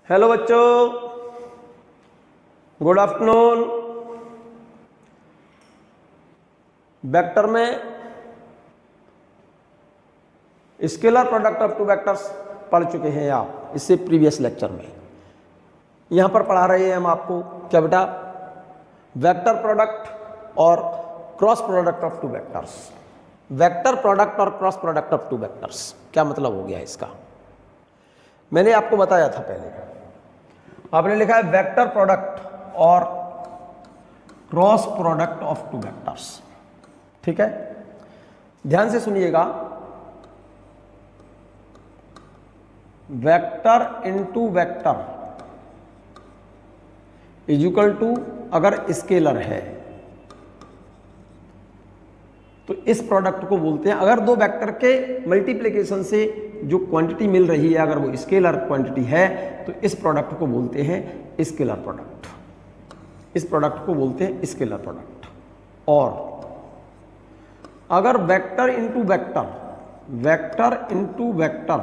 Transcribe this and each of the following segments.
Hello बच्चों, good afternoon. Vector में scalar product of two vectors पढ़ चुके हैं आप इससे प्रीवियस लेक्चर में। यहां पर पढ़ा रहे हैं हम आपको क्या बेटा, वेक्टर प्रोडक्ट और cross product of two vectors. Vector product और cross product of two vectors क्या मतलब हो गया इसका, मैंने आपको बताया था पहले। आपने लिखा है वेक्टर प्रोडक्ट और cross product of two vectors, ठीक है। ध्यान से सुनिएगा, vector into vector is equal to, अगर स्केलर है तो इस प्रोडक्ट को बोलते हैं, अगर दो वेक्टर के मल्टीप्लिकेशन से जो क्वांटिटी मिल रही है अगर वो स्केलर क्वांटिटी है तो इस प्रोडक्ट को बोलते हैं स्केलर प्रोडक्ट। इस प्रोडक्ट को बोलते हैं स्केलर प्रोडक्ट। और अगर vector into vector, vector into vector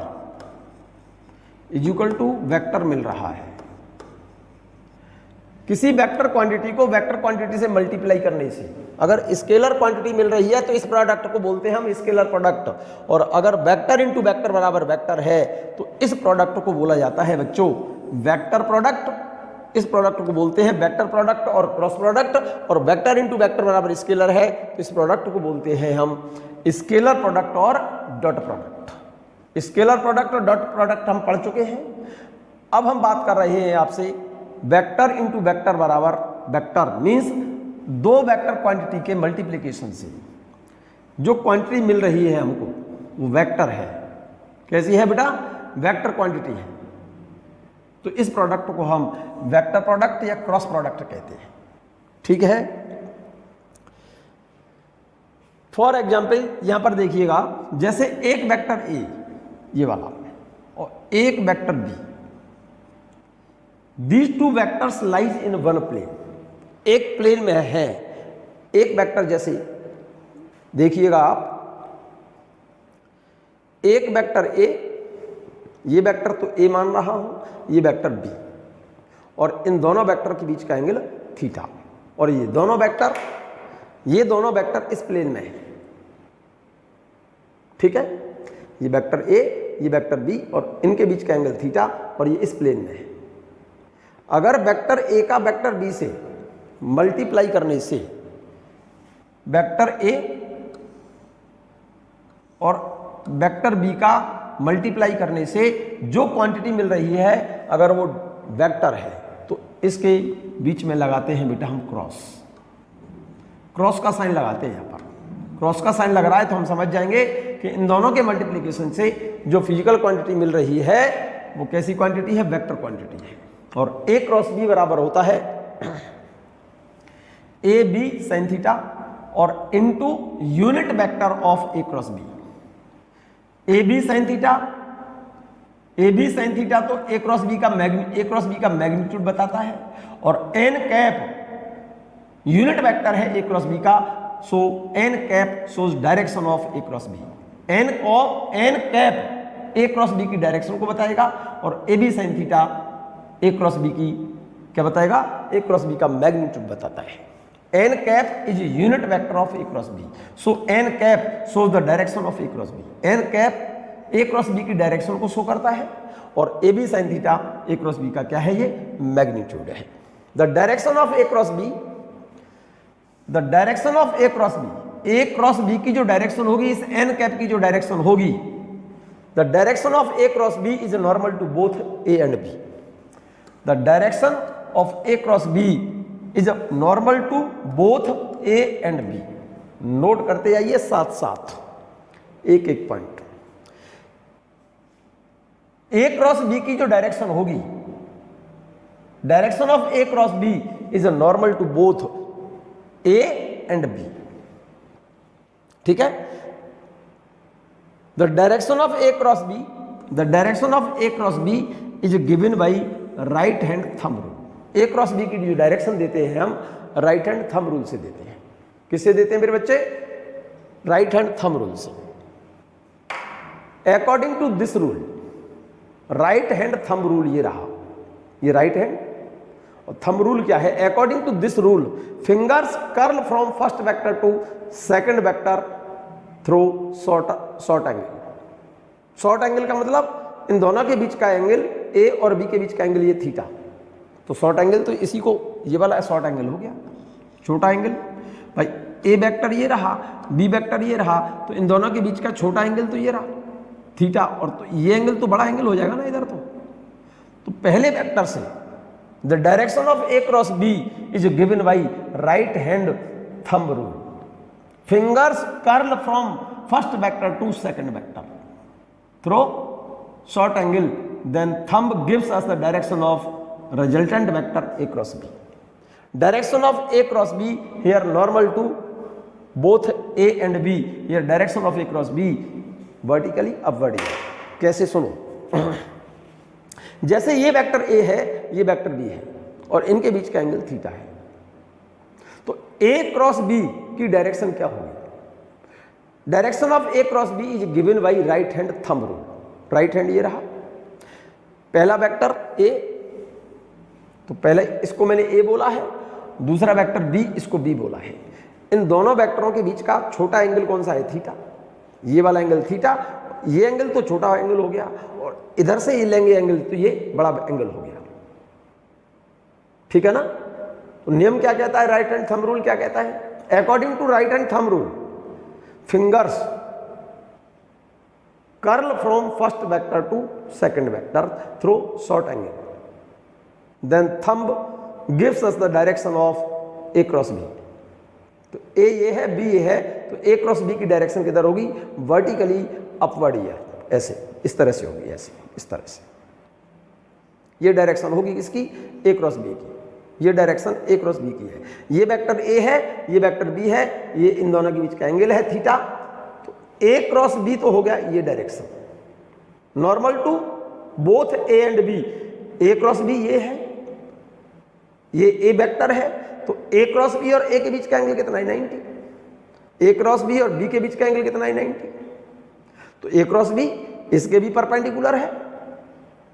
is equal to vector मिल रहा है, किसी वेक्टर क्वांटिटी को वेक्टर क्वांटिटी से मल्टीप्लाई करने से अगर स्केलर क्वांटिटी मिल रही है तो इस प्रोडक्ट को बोलते हैं हम स्केलर प्रोडक्ट। और अगर वेक्टर इनटू वेक्टर बराबर वेक्टर है तो इस प्रोडक्ट को बोला जाता है बच्चों वेक्टर प्रोडक्ट। इस प्रोडक्ट को बोलते हैं वेक्टर प्रोडक्ट और क्रॉस प्रोडक्ट। और वेक्टर इनटू वेक्टर बराबर स्केलर है तो इस प्रोडक्ट को बोलते हैं हम स्केलर प्रोडक्ट और डॉट प्रोडक्ट। स्केलर प्रोडक्ट और डॉट प्रोडक्ट हम पढ़ चुके हैं। अब हम बात कर रहे हैं आपसे वेक्टर इनटू वेक्टर बराबर वेक्टर, मींस दो वेक्टर क्वांटिटी के मल्टीप्लिकेशन से जो क्वांटिटी मिल रही है हमको वो वेक्टर है। कैसी है बेटा, वेक्टर क्वांटिटी है। तो इस प्रोडक्ट को हम वेक्टर प्रोडक्ट या क्रॉस प्रोडक्ट कहते हैं, ठीक है। फॉर एग्जाम्पल यहां पर देखिएगा, जैसे एक वेक्टर ए ये वाला और एक vector B, These two vectors lies in one plane, एक प्लेन में है। एक वेक्टर जैसे देखिएगा आप, एक वेक्टर ए, ये वेक्टर तो ए मान रहा हूं, ये वेक्टर बी, और इन दोनों वेक्टर के बीच का एंगल थीटा। और ये दोनों वेक्टर इस प्लेन में है, ठीक है। ये वेक्टर ए, ये वेक्टर बी, और इनके बीच का एंगल थीटा, और ये इस प्लेन में है। अगर वेक्टर ए का वेक्टर बी से मल्टीप्लाई करने से वेक्टर ए और वेक्टर बी का मल्टीप्लाई करने से जो क्वांटिटी मिल रही है अगर वो वेक्टर है तो इसके बीच में लगाते हैं बेटा हम क्रॉस का साइन लगाते हैं। यहां पर क्रॉस का साइन लग रहा है तो हम समझ जाएंगे कि इन दोनों के मल्टीप्लिकेशन से जो फिजिकल क्वांटिटी मिल रही है वो कैसी क्वांटिटी है, वेक्टर क्वांटिटी है। और ए क्रॉस बी बराबर होता है ए बी साइन थीटा और into unit vector of A cross B. A B sine theta तो ए क्रॉस बी का मैग्नीट्यूड बताता है, और एन कैप यूनिट वेक्टर है ए क्रॉस बी का, so N cap shows direction of A cross B. N cap A cross B की direction को बताएगा, और A B sine theta A cross B की क्या बताएगा, ए क्रॉस बी का मैग्नीट्यूड बताता है। N cap is unit vector of A cross B, so N cap shows the direction of A cross B. N cap A cross B की direction को show करता है, और A B sine theta A cross B का क्या है, ये magnitude है। The direction of A cross B, the direction of A cross B की जो डायरेक्शन होगी, इस एन कैप की जो डायरेक्शन होगी, the direction of A cross B is normal to both A and B. The direction of A cross B is normal to both A and B. Note करते जाइए साथ साथ एक एक पॉइंट। A क्रॉस B की जो direction होगी, direction of A cross B is normal to both A and B, ठीक है। The direction of A cross B is given by right hand thumb rule. A cross B की जो direction देते हैं हम राइट हैंड थंब रूल से देते हैं। किससे देते हैं मेरे बच्चे, राइट हैंड थंब रूल से। According to this rule, right hand thumb rule ये रहा, ये राइट हैंड। और थंब रूल क्या है? According to this rule fingers curl from first vector to second vector through short angle. Short angle का मतलब इन दोनों के बीच का एंगल, ए और बी के बीच का एंगल ये थीटा। तो शॉर्ट एंगल तो इसी को, ये वाला शॉर्ट एंगल हो गया, छोटा एंगल। भाई ए वेक्टर ये रहा, बी वेक्टर ये रहा, तो इन दोनों के बीच का छोटा एंगल तो ये रहा थीटा, और तो ये एंगल तो बड़ा एंगल हो जाएगा ना इधर। तो पहले वेक्टर से the direction of A cross B is given by right hand thumb rule. Fingers curl from first vector to second vector through short angle, then thumb gives us the direction of resultant vector a cross b. Direction of a cross b here normal to both a and b. Here direction of a cross b vertically upward है। कैसे? सुनो, जैसे ये vector a है, ये vector b है और इनके बीच का एंगल थीटा है, तो a क्रॉस b की डायरेक्शन क्या होगी? Direction of a cross b is given by right hand thumb rule. Right hand ये रहा, पहला वेक्टर a, तो पहले इसको मैंने ए बोला है, दूसरा वेक्टर बी, इसको बी बोला है। इन दोनों वेक्टरों के बीच का छोटा एंगल कौन सा है? थीटा। ये वाला एंगल थीटा, ये एंगल तो छोटा एंगल हो गया, और इधर से ये लेंगे एंगल तो ये बड़ा एंगल हो गया। ठीक है ना? तो नियम क्या कहता है? राइट हैंड थंब रूल क्या कहता है? According to right hand thumb rule fingers curl from first vector to second vector through short angle, then thumb gives us the direction of a cross b। तो a ये है, b ये है, तो a cross b की direction किधर होगी? Vertically upward year, ऐसे, इस तरह से होगी, ऐसे, इस तरह से। ये डायरेक्शन होगी किसकी? a क्रॉस b की। ये डायरेक्शन a क्रॉस b की है। ये वेक्टर a है, ये वेक्टर b है, ये इन दोनों के बीच का एंगल है थीटा, तो a क्रॉस b तो हो गया ये direction. Normal to both a and b, a cross b ये है, ये ए वेक्टर है, तो ए क्रॉस बी और ए के बीच का एंगल कितना है? 90। ए क्रॉस बी और बी के बीच का एंगल कितना है? 90। तो ए क्रॉस बी इसके भी परपेंडिकुलर है,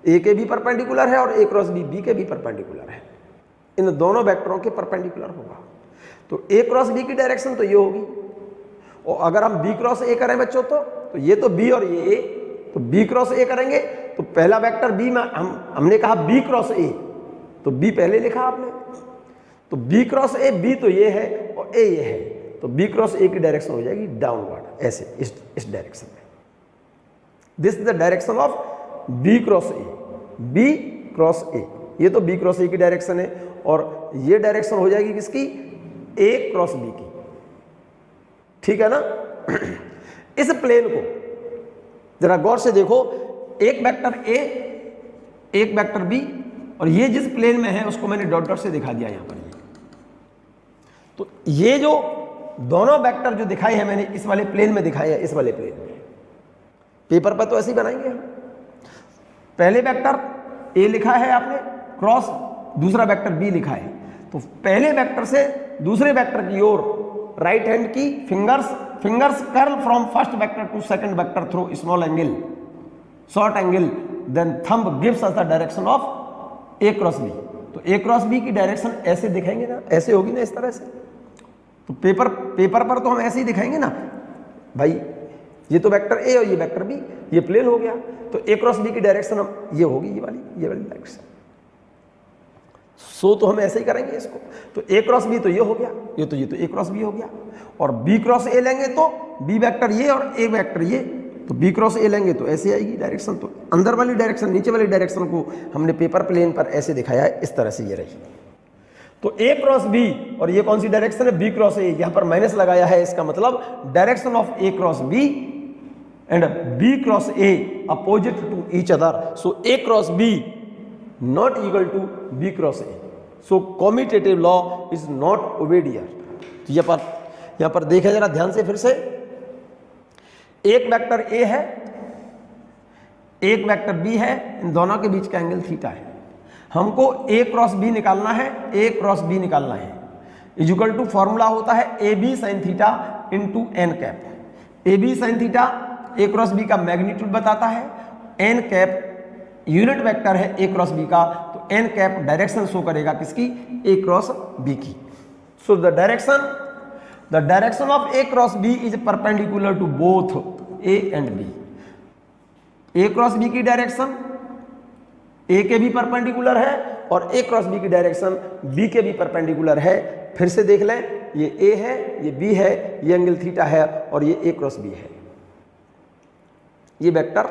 ए के भी परपेंडिकुलर है, और ए क्रॉस बी बी के भी परपेंडिकुलर है। इन दोनों वेक्टरों के परपेंडिकुलर होगा, तो ए क्रॉस बी की डायरेक्शन तो ये होगी। और अगर हम बी क्रॉस ए करें बच्चों, तो ये तो बी और ये ए, तो बी क्रॉस ए करेंगे तो पहला वेक्टर बी में हमने कहा बी क्रॉस ए, तो बी पहले लिखा आपने, तो बी क्रॉस ए, बी तो ये है और ए ये है, तो बी क्रॉस ए की डायरेक्शन हो जाएगी डाउनवर्ड, ऐसे, इस डायरेक्शन में। This is the direction of B cross A. B cross A, ये तो बी क्रॉस ए की डायरेक्शन है, और ये डायरेक्शन हो जाएगी किसकी? ए क्रॉस बी की। ठीक है ना? इस प्लेन को जरा गौर से देखो, एक वेक्टर ए, एक वेक्टर बी, और ये जिस प्लेन में है उसको मैंने डॉट डॉट से दिखा दिया यहां पर। तो ये जो दोनों वेक्टर जो दिखाए हैं मैंने इस वाले प्लेन में दिखाए हैं, इस वाले प्लेन में। पेपर पर तो ऐसे ही बनाएंगे हम। पहले वेक्टर ए लिखा है आपने क्रॉस, दूसरा वेक्टर बी लिखा है, तो पहले वेक्टर से दूसरे वेक्टर की ओर राइट हैंड की fingers curl from first vector to second vector through small angle short angle, then thumb gives us the direction of A cross B. तो ए क्रॉस बी की डायरेक्शन ऐसे दिखाएंगे ना, ऐसे होगी ना, इस तरह से। तो पेपर पर तो हम ऐसे ही दिखाएंगे ना भाई, ये तो वेक्टर ए और ये वेक्टर बी, ये प्लेन हो गया, तो ए क्रॉस बी की डायरेक्शन हम ये होगी, ये वाली डायरेक्शन। सो तो हम ऐसे ही करेंगे इसको, तो ए क्रॉस बी तो ये हो गया, ये तो ए क्रॉस बी हो गया, और बी क्रॉस ए लेंगे तो बी वेक्टर ये और ए वेक्टर ये, तो बी क्रॉस ए लेंगे तो ऐसे आएगी डायरेक्शन। तो अंदर वाली डायरेक्शन, नीचे वाली डायरेक्शन को हमने पेपर प्लेन पर ऐसे दिखाया है, इस तरह से ये रही। तो ए क्रॉस बी, और ये कौन सी डायरेक्शन है? B cross A. यहां पर माइनस लगाया है, इसका मतलब direction of A cross B and B cross A opposite to each other, so A cross B not equal to B cross A, so commutative law is not obeyed here. तो यहां पर देखिए जरा ध्यान से फिर से, एक वेक्टर ए है, एक वेक्टर बी है, इन दोनों के बीच का एंगल थीटा है। हमको ए क्रॉस बी निकालना है, ए क्रॉस बी निकालना है, इक्वल टू फॉर्मूला होता है A B sine theta into n cap. A B sine theta A cross B का मैग्नीट्यूड बताता है, एन कैप यूनिट वेक्टर है ए क्रॉस बी का, तो एन कैप डायरेक्शन शो करेगा किसकी, ए क्रॉस बी की। So the direction of A cross B is perpendicular to both A and B. A cross B की direction A के भी perpendicular है और ए क्रॉस बी की डायरेक्शन बी के भी परपेंडिकुलर है। फिर से देख लें, ये ए है, ये बी है, ये एंगल थीटा है और ये ए क्रॉस बी है। ये वेक्टर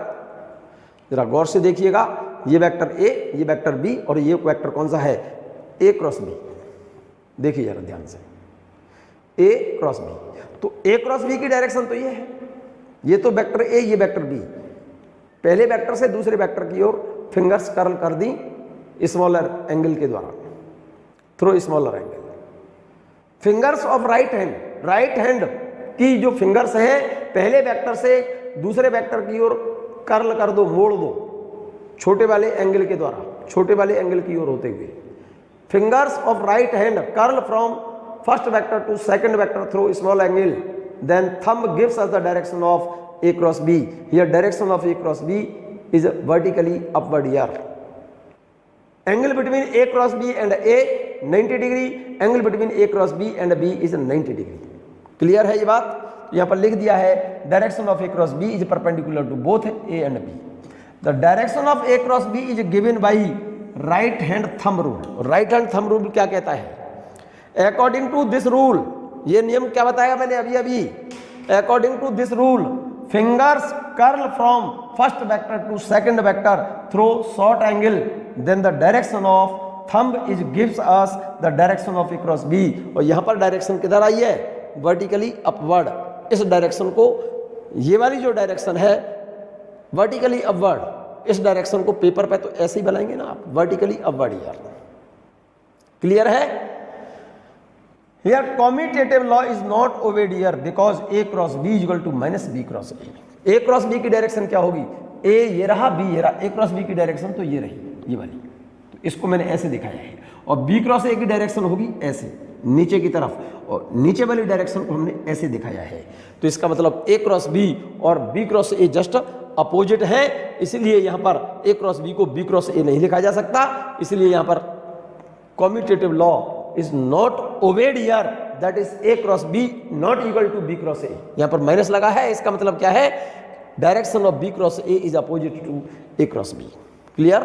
जरा गौर से देखिएगा, ये वेक्टर ए, ये वेक्टर बी और ये वेक्टर कौन सा है, ए क्रॉस बी। देखिए जरा ध्यान से, ए क्रॉस बी, तो ए क्रॉस बी की डायरेक्शन तो ये है, ये तो वेक्टर ए, ये वेक्टर बी। पहले वेक्टर से दूसरे वेक्टर की ओर फिंगर्स कर्ल कर दी स्मॉलर एंगल के द्वारा, through smaller angle. Fingers of right hand की जो फिंगर्स है पहले वेक्टर से दूसरे वेक्टर की ओर कर्ल कर दो, मोड़ दो, छोटे वाले एंगल के द्वारा, छोटे वाले एंगल की ओर होते हुए। Fingers of right hand curl from first vector to second vector through small angle, then thumb gives us the direction of A cross B. Here direction of A cross B is vertically upward here. Angle between A cross B and A 90 degree, angle between A cross B and B is 90 degree. Clear है ये बात? यहाँ पर लिख दिया है direction of A cross B is perpendicular to both A and B. The direction of A cross B is given by right hand thumb rule. Right hand thumb rule क्या कहता है? अकॉर्डिंग टू दिस रूल, ये नियम क्या बताया मैंने अभी, according to this rule fingers curl from first vector to second vector through short angle, then the direction of thumb is gives us the direction of A cross B. और यहाँ पर direction किधर आई है? Vertically upward. इस direction को, ये वाली जो डायरेक्शन है वर्टिकली अपवर्ड, इस डायरेक्शन को पेपर पे तो ऐसे ही बनाएंगे ना आप, वर्टिकली अपवर्ड यार। क्लियर है? Here commutative law is not obeyed here because A cross B is equal to minus B cross A. A cross B की डायरेक्शन क्या होगी? A ये रहा, B ये रहा, A cross B की डायरेक्शन तो ये रही, ये वाली। तो इसको मैंने ऐसे दिखाया है। और B cross A की डायरेक्शन होगी ऐसे नीचे की तरफ, और नीचे वाली डायरेक्शन को हमने ऐसे दिखाया है। तो इसका मतलब A क्रॉस B और B cross A just opposite है, इसलिए यहाँ पर A क्रॉस B को B क्रॉस A नहीं लिखा जा सकता। इसलिए यहाँ पर commutative law is not obeyed here, that is A cross B not equal to B cross A। यहाँ पर माइनस लगा है, इसका मतलब क्या है? Direction of B cross A is opposite to A cross B। Clear?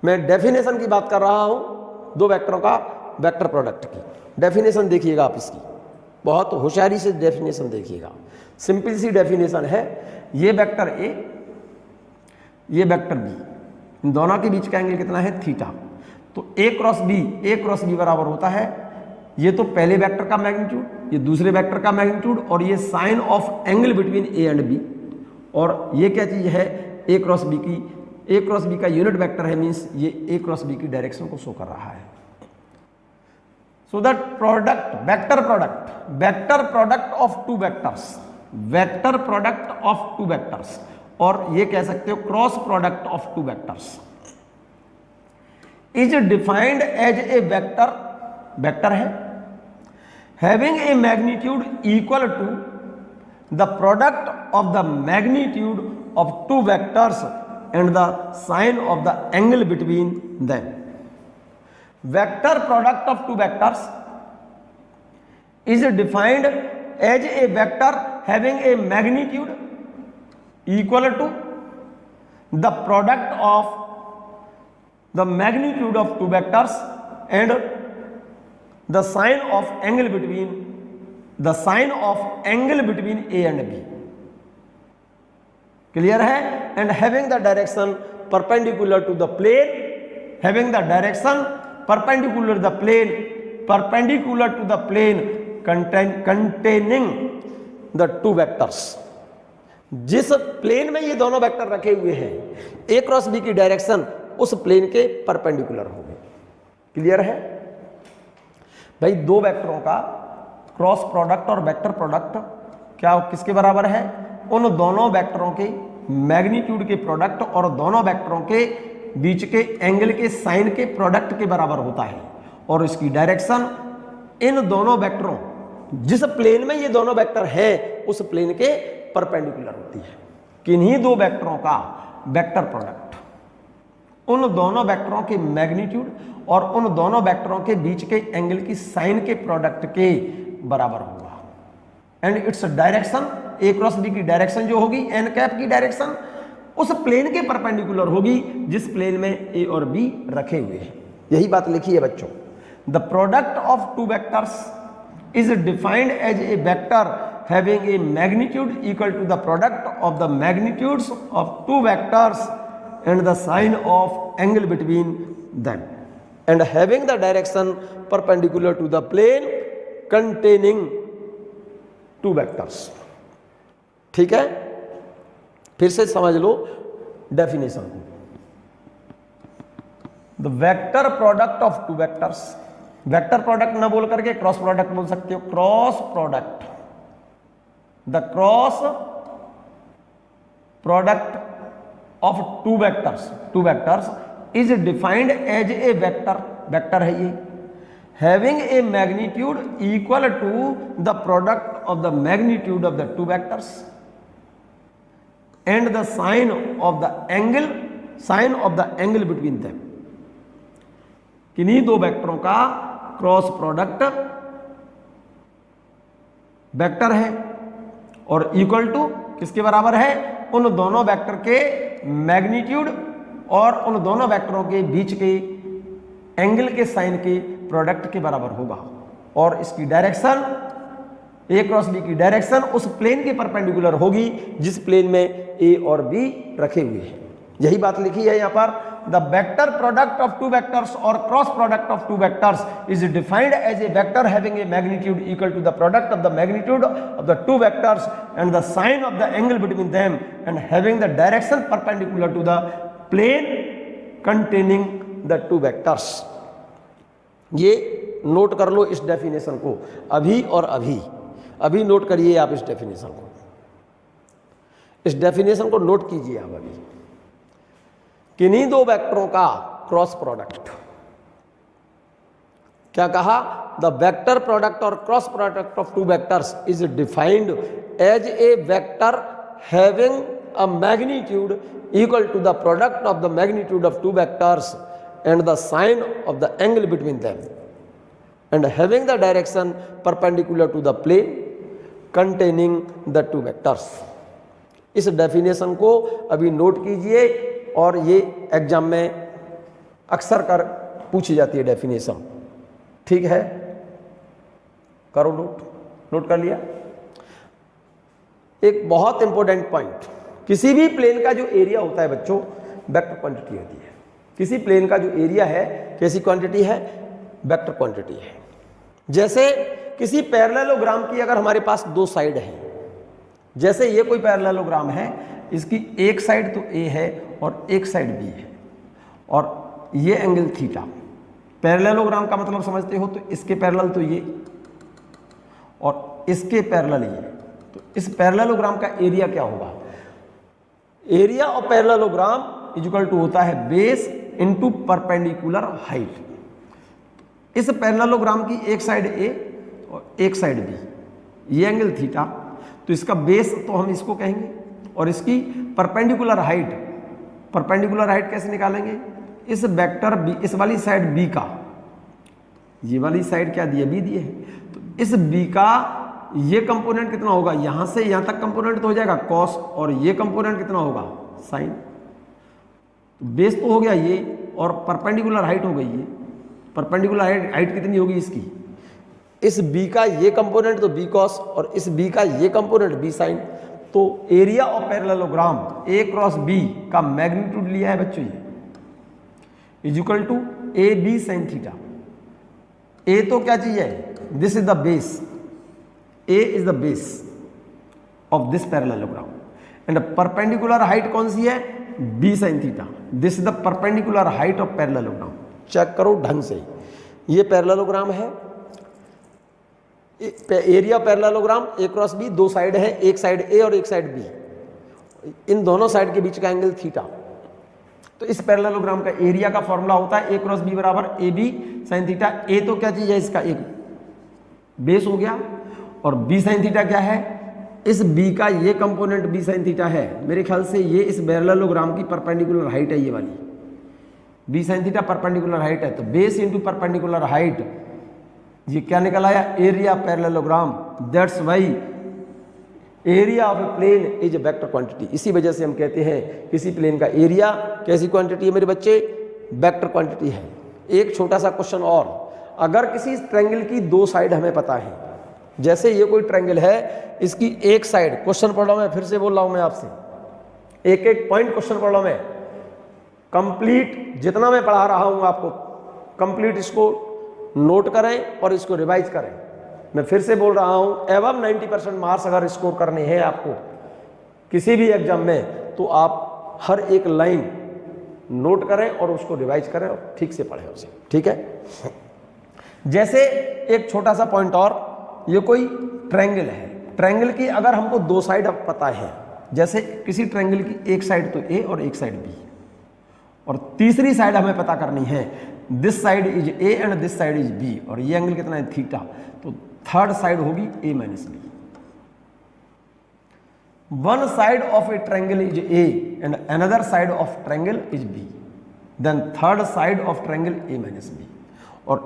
मैं डेफिनेशन की बात कर रहा हूँ दो वेक्टरों का वेक्टर प्रोडक्ट की। डेफिनेशन देखिएगा आप इसकी, बहुत होशियारी से डेफिनेशन देखिएगा। सिंपल सी डेफिनेशन है, ये वेक्टर ए, ये वेक्टर बी, इन दोनों के बीच का एंगल कितना है? थीटा। तो ए क्रॉस बी बराबर होता है, ये तो पहले वेक्टर का मैग्नीट्यूड, ये दूसरे वेक्टर का मैग्नीट्यूड, और ये sine of angle between A and B. और ये क्या चीज है? ए क्रॉस बी की, ए क्रॉस बी का यूनिट वेक्टर है, मीन्स ये ए क्रॉस बी की डायरेक्शन को शो कर रहा है। So that product, vector product of two vectors, vector product of two vectors, और ये कह सकते हो cross product of two vectors, is defined as a vector, vector है having a magnitude equal to the product of the magnitude of two vectors and the sine of the angle between them. Vector product of two vectors is defined as a vector having a magnitude equal to the product of the magnitude of two vectors and the sine of angle between A and B. Clear है? And having the direction perpendicular to the plane, having the direction perpendicular to the plane containing the two vectors। जिस plane में ये दोनों vector रखे हुए हैं, ए cross B की direction उस प्लेन के परपेंडिकुलर होगी। क्लियर है भाई? दो वेक्टरों का क्रॉस प्रोडक्ट और वेक्टर प्रोडक्ट क्या किसके बराबर है? उन दोनों वेक्टरों के मैग्नीट्यूड के प्रोडक्ट और दोनों वेक्टरों के बीच के एंगल के साइन के प्रोडक्ट के बराबर होता है। और इसकी डायरेक्शन इन दोनों वेक्टरों, जिस प्लेन में ये दोनों वेक्टर है उस प्लेन के परपेंडिकुलर होती है। किन्हीं दो वेक्टरों का वेक्टर प्रोडक्ट उन दोनों वेक्टरों के मैग्नीट्यूड और उन दोनों वेक्टरों के बीच के एंगल की साइन के प्रोडक्ट के बराबर होगा। And its direction, A cross B की डायरेक्शन जो होगी एन कैप की डायरेक्शन उस प्लेन के परपेंडिकुलर होगी जिस प्लेन में ए और बी रखे हुए हैं। यही बात लिखी है बच्चों। The product of two vectors is defined as a vector having a magnitude equal to the product of the magnitudes of two vectors and the sine of angle between them and having the direction perpendicular to the plane containing two vectors। ठीक है, फिर से समझ लो definition को। The vector product of two vectors, vector product ना बोल करके cross product बोल सकते हो। Cross product, the cross product of two vectors is defined as a vector है ये, having a magnitude equal to the product of the magnitude of the two vectors and the sine of the angle between them। किन्हीं दो वेक्टरों का cross product vector है और equal to किसके बराबर है, उन दोनों वेक्टर के मैग्नीट्यूड और उन दोनों वेक्टरों के बीच के एंगल के साइन के प्रोडक्ट के बराबर होगा। और इसकी डायरेक्शन, ए क्रॉस बी की डायरेक्शन उस प्लेन के परपेंडिकुलर होगी जिस प्लेन में ए और बी रखे हुए हैं। यही बात लिखी है यहाँ पर। The vector product of two vectors और cross product of two vectors is defined as a vector having a magnitude equal to the product of the magnitude of the two vectors and the sine of the angle between them and having the direction perpendicular to the plane containing the two vectors. ये note कर लो इस definition को, अभी और अभी note करिए आप इस डेफिनेशन को। इस डेफिनेशन को नोट कीजिए आप अभी। किन्हीं दो वेक्टरों का क्रॉस प्रोडक्ट, क्या कहा, द वेक्टर प्रोडक्ट और cross product of two vectors is defined as a vector having a magnitude equal to the product of the magnitude of two vectors and the sine of the angle between them and having the direction perpendicular to the plane containing the two vectors. इस definition को अभी note कीजिए और ये exam में अक्सर कर पूछी जाती है डेफिनेशन। ठीक है, करो नोट कर लिया। एक बहुत इंपॉर्टेंट पॉइंट, किसी भी प्लेन का जो एरिया होता है बच्चों वेक्टर क्वांटिटी होती है। किसी प्लेन का जो एरिया है कैसी क्वांटिटी है, वेक्टर क्वांटिटी है। जैसे किसी पैरेललोग्राम की अगर हमारे पास दो साइड हैं, जैसे ये कोई पैरेललोग्राम है, इसकी एक साइड तो ए है और एक साइड बी है और ये एंगल थीटा। पैरेललोग्राम का मतलब समझते हो, तो इसके पैरेलल तो ये और इसके पैरेलल ये, तो इस पैरेललोग्राम का एरिया क्या होगा, area of parallelogram equal to होता है बेस इनटू परपेंडिकुलर हाइट। इस पैरेललोग्राम की एक साइड ए और एक साइड बी, ये एंगल थीटा, तो इसका बेस तो हम इसको कहेंगे और इसकी परपेंडिकुलर हाइट कैसे निकालेंगे, इस वेक्टर बी, इस वाली साइड बी का, ये वाली साइड क्या दी है, बी दी है, तो इस बी का ये कंपोनेंट कितना होगा, यहां से यहां तक कंपोनेंट तो हो जाएगा कॉस, और ये कंपोनेंट कितना होगा साइन। बेस तो हो गया ये और परपेंडिकुलर हाइट हो गई ये। परपेंडिकुलर हाइट कितनी होगी इसकी, इस बी का ये कंपोनेंट तो बी कॉस और इस बी का ये कंपोनेंट बी साइन। तो area of parallelogram A cross B का मैग्नीट्यूड लिया है बच्चों ये, is equal to A B sine theta. A तो क्या चीज है, this is the base, A is the base of this parallelogram and perpendicular height कौन सी है, B sine theta. This is the perpendicular height of parallelogram. Check करो ढंग से, ये पैरेललोग्राम है, area parallelogram A cross B, दो side है, एक साइड ए और एक साइड बी, इन दोनों साइड के बीच का एंगल थीटा। तो इस पैरेललोग्राम का एरिया का फॉर्मूला होता है ए क्रॉस बी बराबर A B sine theta. A तो क्या चीज है, इसका एक बेस हो गया, और बी साइन थीटा क्या है, इस बी का ये कंपोनेंट बी साइन थीटा है। मेरे ख्याल से ये इस पैरेललोग्राम की परपेंडिकुलर हाइट है, ये वाली, B sine theta perpendicular height है, तो बेस इंटू परपेंडिकुलर हाइट, ये क्या निकल आया, area parallelogram. That's why area of a plane is a vector quantity. इसी वजह से हम कहते हैं किसी प्लेन का एरिया कैसी क्वांटिटी है मेरे बच्चे, वेक्टर क्वांटिटी है। एक छोटा सा क्वेश्चन और, अगर किसी ट्रायंगल की दो साइड हमें पता है, जैसे ये कोई ट्रायंगल है, इसकी एक साइड, क्वेश्चन पढ़ रहा हूं मैं, फिर से बोल रहा हूं मैं आपसे, एक एक पॉइंट क्वेश्चन पढ़ रहा हूं मैं, कंप्लीट जितना मैं पढ़ा रहा हूं आपको कंप्लीट इसको नोट करें और इसको रिवाइज करें। मैं फिर से बोल रहा हूं, एवं 90% मार्क्स अगर स्कोर करने हैं आपको किसी भी एग्जाम में, तो आप हर एक लाइन नोट करें और उसको रिवाइज करें और ठीक से पढ़ें उसे, ठीक है। जैसे एक छोटा सा पॉइंट और, ये कोई ट्रायंगल है, ट्रायंगल की अगर हमको दो साइड अब पता है, जैसे किसी ट्रायंगल की एक साइड तो ए और एक साइड बी, और तीसरी साइड हमें पता करनी है, this side is A and this side is B, और ये एंगल कितना है थीटा, तो थर्ड साइड होगी A minus B. One side of a triangle is A and another side of triangle is B, then third side of triangle A minus B. और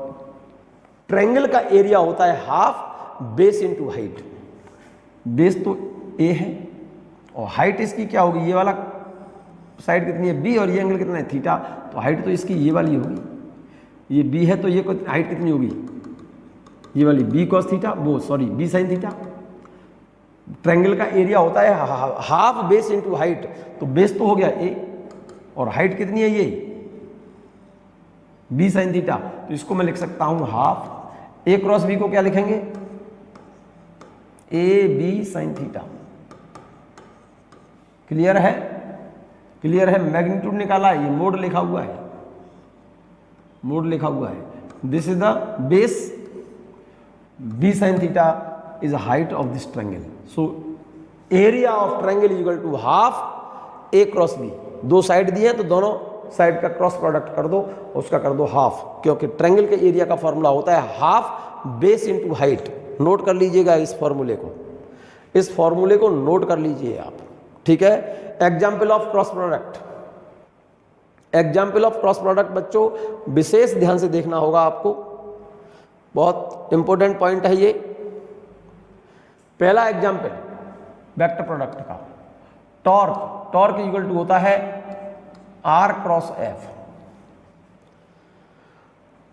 triangle का area होता है half base into height. Base तो A है और height इसकी क्या होगी, ये वाला साइड कितनी है बी, और ये एंगल कितना है थीटा, तो हाइट तो इसकी ये वाली होगी, ये बी है तो ये हाइट कितनी होगी, ये वाली बी कॉस थीटा, वो sorry B sine theta. Triangle का एरिया होता है हाफ बेस इंटू हाइट, तो बेस तो हो गया ए और हाइट कितनी है ये बी साइन थीटा, तो इसको मैं लिख सकता हूं हाफ, ए क्रॉस बी को क्या लिखेंगे, A B sine theta. Clear है, क्लियर है। मैग्नीट्यूड निकाला है, ये मोड लिखा हुआ है, मोड लिखा हुआ है, this is the base, B sine theta is height of this triangle. So area of triangle equal to half A cross B. दो साइड दिए हैं तो दोनों साइड का क्रॉस प्रोडक्ट कर दो, उसका कर दो हाफ, क्योंकि ट्रायंगल के एरिया का फॉर्मूला होता है half base into height. Note कर लीजिएगा इस फॉर्मूले को, इस फॉर्मूले को नोट कर लीजिए आप, ठीक है। Example of cross product, example of cross product बच्चों विशेष ध्यान से देखना होगा आपको, बहुत इंपॉर्टेंट पॉइंट है ये। पहला एग्जाम्पल वेक्टर प्रोडक्ट का, टॉर्क, टॉर्क इक्वल टू होता है आर क्रॉस एफ।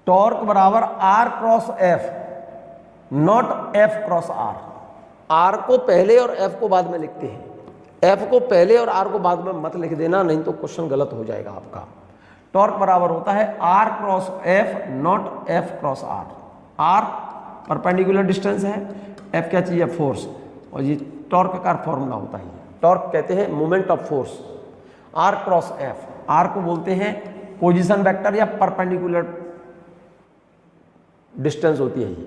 टॉर्क बराबर R cross F, not F cross R. R को पहले और एफ को बाद में लिखते हैं, एफ को पहले और आर को बाद में मत लिख देना, नहीं तो क्वेश्चन गलत हो जाएगा आपका। टॉर्क बराबर होता है R cross F, not F cross R. Are perpendicular distance है, एफ क्या चीज है फोर्स, और ये टॉर्क का फॉर्मूला होता है। टॉर्क कहते हैं moment of force. R cross F, R को बोलते हैं पोजीशन वेक्टर या परपेंडिकुलर डिस्टेंस होती है ये,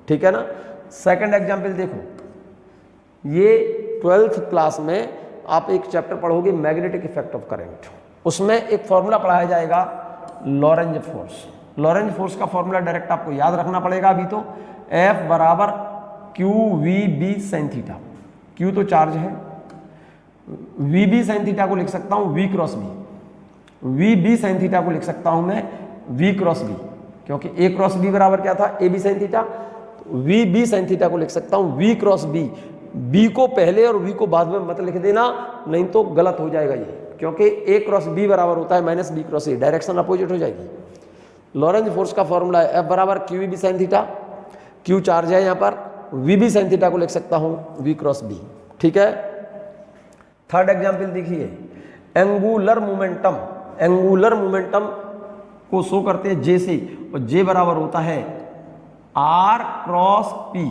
ठीक है ना। सेकंड एग्जांपल देखो, ये 12th क्लास में आप एक चैप्टर पढ़ोगे मैग्नेटिक इफेक्ट ऑफ करंट, उसमें एक फॉर्मूला पढ़ाया जाएगा लॉरेंज फोर्स। लॉरेंज फोर्स का फॉर्मूला डायरेक्ट आपको याद रखना पड़ेगा अभी तो, F बराबर Q V B sine theta. Q तो चार्ज है, वी बी साइन थीटा को लिख सकता हूं V cross B, V B sine theta को लिख सकता हूं मैं वी क्रॉस बी, क्योंकि ए क्रॉस बी बराबर क्या था A B sine theta, V B sine theta को लिख सकता हूं वी क्रॉस बी। बी को पहले और वी को बाद में मत लिख देना, नहीं तो गलत हो जाएगा ये, क्योंकि ए क्रॉस बी बराबर होता है minus B cross A, direction opposite हो जाएगी। लॉरेंज फोर्स का फॉर्मूला है एफ बराबर Q V B sine theta, Q charge है यहाँ पर, वी बी साइन थीटा को लिख सकता हूँ वी क्रॉस बी, ठीक है। थर्ड एग्जाम्पल देखिए, एंगुलर मोमेंटम। एंगुलर मोमेंटम को शो करते हैं जे से, और जे बराबर होता है R cross P.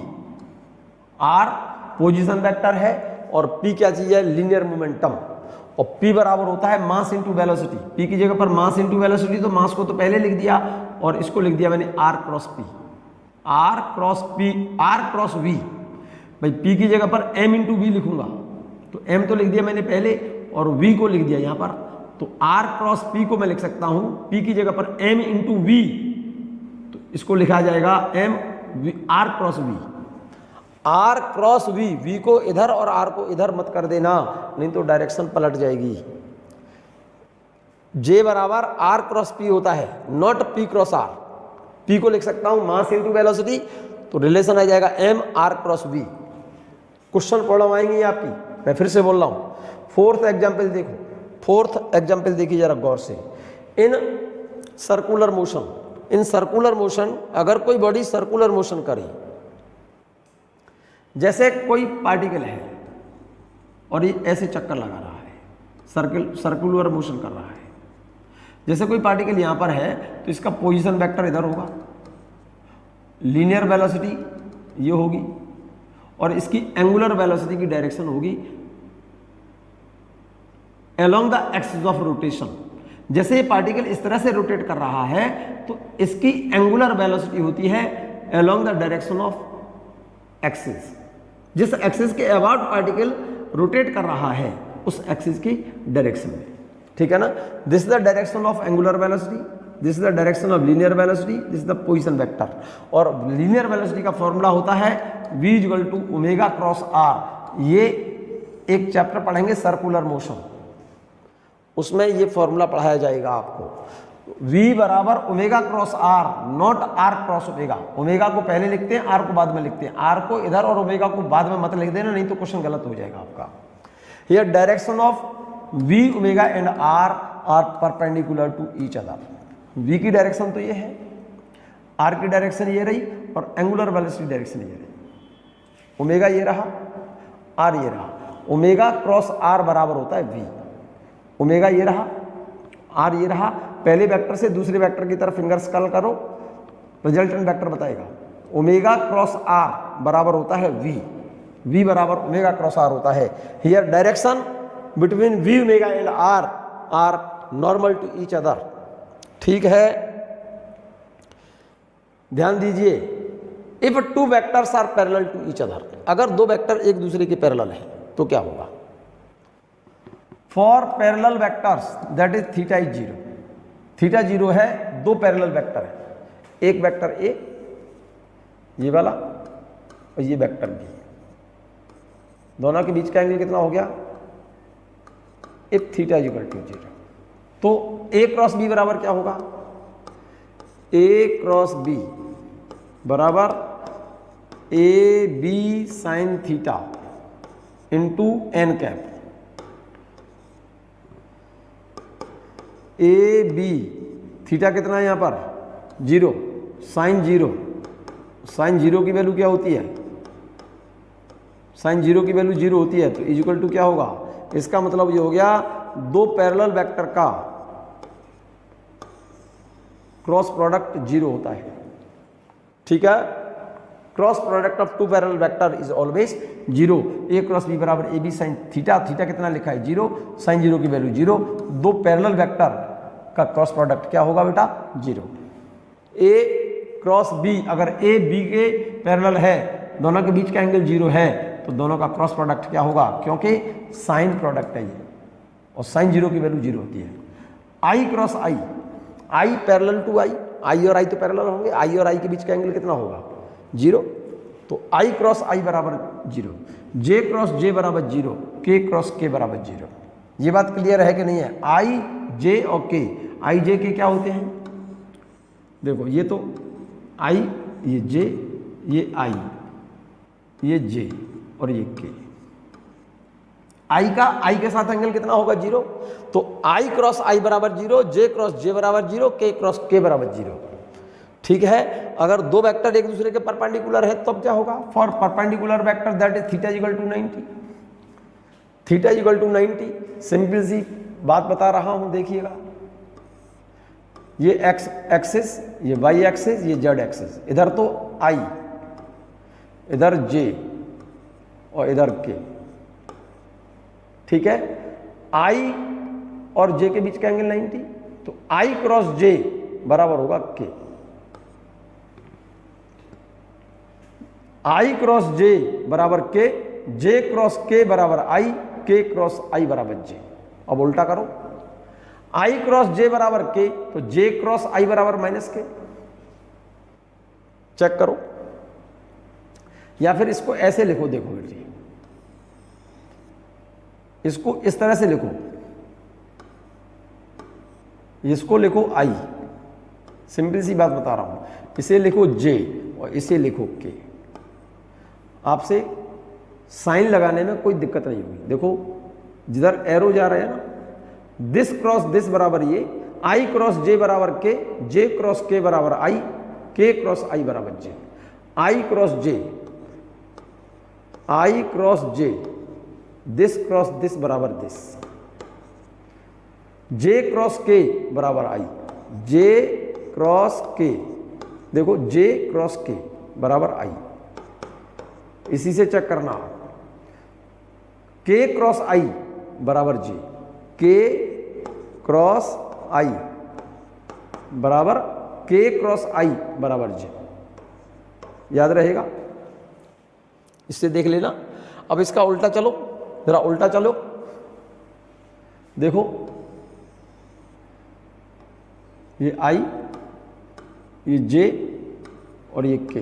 R position vector है और पी क्या चीज है लीनियर मोमेंटम, और पी बराबर होता है मास इंटू वेलोसिटी। पी की जगह पर मास इंटू वेलोसिटी, तो मास को तो पहले लिख दिया और इसको लिख दिया मैंने R cross P. R cross P, R cross V, भाई पी की जगह पर एम इंटू वी लिखूंगा, तो एम तो लिख दिया मैंने पहले और वी को लिख दिया यहाँ पर, तो आर क्रॉस पी को मैं लिख सकता हूँ पी की जगह पर एम इंटू वी, तो इसको लिखा जाएगा M R cross V. R cross V, V को इधर और आर को इधर मत कर देना, नहीं तो डायरेक्शन पलट जाएगी। जे बराबर आर क्रॉस पी होता है, not P cross R. P को लिख सकता हूं मास इनटू वेलोसिटी, तो रिलेशन आ जाएगा M R cross V. Question problem आएंगी आपकी, मैं फिर से बोल रहा हूं। फोर्थ एग्जाम्पल देखो, फोर्थ एग्जाम्पल देखिए जरा गौर से। In circular motion, in circular motion, अगर कोई बॉडी सर्कुलर मोशन करे, जैसे कोई पार्टिकल है और ये ऐसे चक्कर लगा रहा है, सर्कुलर मोशन कर रहा है। जैसे कोई पार्टिकल यहां पर है तो इसका पोजीशन वेक्टर इधर होगा, लीनियर वेलोसिटी ये होगी, और इसकी एंगुलर वेलोसिटी की डायरेक्शन होगी along the axis of rotation. जैसे ये पार्टिकल इस तरह से रोटेट कर रहा है तो इसकी एंगुलर वेलोसिटी होती है along the direction of axis. जिस एक्सिस के अबाउट पार्टिकल रोटेट कर रहा है उस एक्सिस की डायरेक्शन में, ठीक है ना। This is the direction of angular velocity, this is the direction of linear velocity, this is the position vector. और लीनियर वेलोसिटी का फॉर्मूला होता है v equal to omega cross R. ये एक चैप्टर पढ़ेंगे सर्कुलर मोशन, उसमें ये formula पढ़ाया जाएगा आपको। v बराबर omega cross R, not R cross omega. Omega को पहले लिखते हैं, आर को बाद में लिखते हैं। आर को इधर और ओमेगा को बाद में मत लिख देना, नहीं तो क्वेश्चन गलत हो जाएगा आपका। Here direction of v omega and R are perpendicular to each other. v की डायरेक्शन तो ये है, r की डायरेक्शन ये रही, और एंगुलर वेलोसिटी डायरेक्शन ये रही। ओमेगा ये रहा, r ये रहा। ओमेगा क्रॉस r बराबर होता है v। ओमेगा ये रहा, r ये रहा। पहले वेक्टर से दूसरे वेक्टर की तरफ फिंगर स्क्रॉल करो, रिजल्टेंट वेक्टर बताएगा। ओमेगा क्रॉस r बराबर होता है v, v बराबर ओमेगा क्रॉस r होता है। Here direction between v omega and r are normal to each other, ठीक है। ध्यान दीजिए, if two vectors are parallel to each other, अगर दो वेक्टर एक दूसरे के पैरेलल है तो क्या होगा। For parallel vectors that is theta is zero. Theta zero है, दो पैरेलल वेक्टर है, एक वेक्टर ए ये वाला और ये वेक्टर बी, दोनों के बीच का एंगल कितना हो गया, if theta is equal to zero. तो ए क्रॉस बी बराबर क्या होगा, ए क्रॉस बी बराबर A B sine theta into n cap. A B theta कितना है यहां पर zero, sine zero, sine zero की वैल्यू क्या होती है, साइन जीरो की वैल्यू जीरो होती है, तो इक्वल टू क्या होगा। इसका मतलब ये हो गया दो पैरेलल वेक्टर का क्रॉस प्रोडक्ट जीरो होता है, ठीक है। Cross product of two parallel vector is always zero. A cross B बराबर A B sine theta, theta कितना लिखा है जीरो, साइन जीरो की वैल्यू जीरो। दो पैरेलल वेक्टर का क्रॉस प्रोडक्ट क्या होगा बेटा, जीरो। ए क्रॉस बी, अगर ए बी के पैरेलल है, दोनों के बीच का एंगल जीरो है, तो दोनों का क्रॉस प्रोडक्ट क्या होगा, क्योंकि साइन प्रोडक्ट है ये, और साइन जीरो की वैल्यू जीरो होती है। I cross I, I parallel to I, I और आई तो पैरेलल होंगे, आई और आई के बीच का एंगल कितना होगा, जीरो। तो आई क्रॉस आई बराबर जीरो, जे क्रॉस जे बराबर जीरो, के क्रॉस के बराबर जीरो। ये बात क्लियर है कि नहीं है। आई जे और के, आई जे के क्या होते हैं, देखो ये तो आई, ये जे, ये आई, ये जे और ये के। आई का आई के साथ एंगल कितना होगा, जीरो। तो आई क्रॉस आई बराबर जीरो, जे क्रॉस जे बराबर जीरो, के क्रॉस के बराबर जीरो, ठीक है। अगर दो वेक्टर एक दूसरे के परपेंडिकुलर है तब क्या होगा, for perpendicular vector that is theta equal to 90, theta equal to 90। Simple सी बात बता रहा हूं, देखिएगा ये एक्स एक्सिस, ये वाई एक्सिस, ये जेड एक्सिस, इधर तो आई, इधर जे और इधर के, ठीक है। आई और जे के बीच का एंगल 90, तो आई क्रॉस जे बराबर होगा के। आई क्रॉस जे बराबर के, जे क्रॉस के बराबर आई, के क्रॉस आई बराबर जे। अब उल्टा करो, आई क्रॉस जे बराबर के, तो जे क्रॉस आई बराबर माइनस के। चेक करो, या फिर इसको ऐसे लिखो, देखो बेटी, इसको इस तरह से लिखो, इसको लिखो आई, सिंपल सी बात बता रहा हूं, इसे लिखो जे और इसे लिखो के। आपसे साइन लगाने में कोई दिक्कत नहीं होगी। देखो जिधर एरो जा रहे हैं ना, दिस क्रॉस दिस बराबर ये, आई क्रॉस जे बराबर के, जे क्रॉस के बराबर आई, के क्रॉस आई बराबर J, I cross J, I cross J, this cross this बराबर दिस, जे क्रॉस के बराबर आई, जे क्रॉस के, देखो जे क्रॉस के बराबर आई, इसी से चेक करना। के क्रॉस आई बराबर जे, के क्रॉस आई बराबर के क्रॉस आई बराबर जे, याद रहेगा, इससे देख लेना। अब इसका उल्टा चलो, जरा उल्टा चलो, देखो ये आई, ये जे और ये के,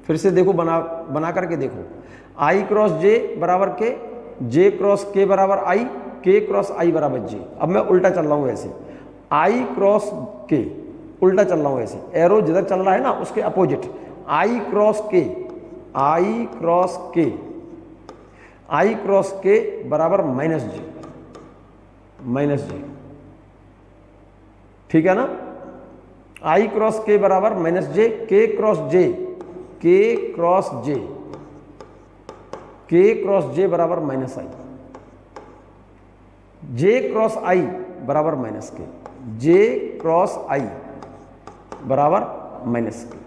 फिर से देखो बना करके देखो, आई क्रॉस जे बराबर के, जे क्रॉस के बराबर आई, के क्रॉस आई बराबर जे। अब मैं उल्टा चल रहा हूं ऐसे, आई क्रॉस के, उल्टा चल रहा हूं ऐसे, एरो जिधर चल रहा है ना उसके अपोजिट, आई क्रॉस के, आई क्रॉस के, आई क्रॉस के बराबर माइनस जे, माइनस जे, ठीक है ना। आई क्रॉस के बराबर माइनस जे, के क्रॉस जे, के क्रॉस जे, के क्रॉस जे बराबर minus I, J cross I बराबर माइनस के, जे क्रॉस आई बराबर माइनस के,